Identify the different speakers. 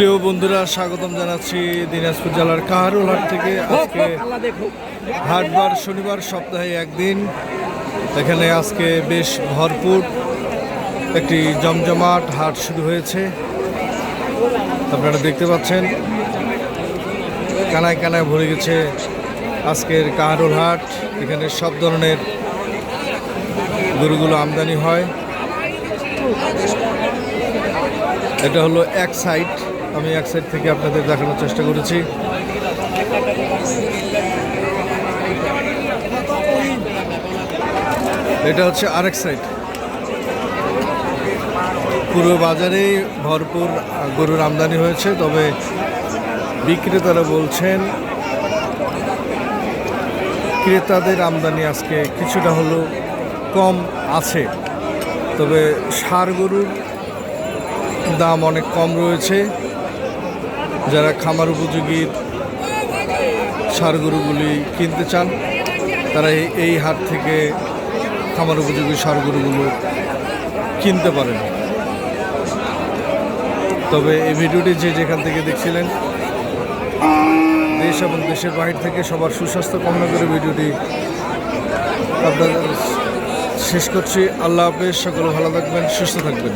Speaker 1: প্রিয় বন্ধুরা, স্বাগতম জানাচ্ছি দিনাজপুর জেলার কাহারোল হাট থেকে। আজকে হাটবার শনিবার, সপ্তাহে একদিন। এখানে আজকে বেশ ভরপুর একটি জমজমাট হাট শুরু হয়েছে। আপনারা দেখতে পাচ্ছেন কানায় কানায় ভরে গেছে আজকের কাহারোল হাট। এখানে সব ধরনের গরুগুলো আমদানি হয়। এটা হলো এক সাইড, আমি এক সাইড থেকে আপনাদের দেখানোর চেষ্টা করেছি। এটা হচ্ছে আরেক সাইড। পুরো বাজারেই ভরপুর গরুর আমদানি হয়েছে, তবে বিক্রেতারা বলছেন ক্রেতাদের আমদানি আজকে কিছুটা হলেও কম আছে। তবে ষাঁড় গরুর দাম অনেক কম রয়েছে। যারা খামার উপযোগী ষাঁড় গরুগুলি কিনতে চান তারা এই হাট থেকে খামার উপযোগী ষাঁড় গরুগুলো কিনতে পারেন। তবে এই ভিডিওটি যে যেখান থেকে দেখছিলেন, দেশ এবং দেশের বাইরে থেকে সবার সুস্বাস্থ্য কামনা করে ভিডিওটি আপনাদের শেষ করছি। আল্লাহ হাফেজ। সকলে ভালো থাকবেন, সুস্থ থাকবেন।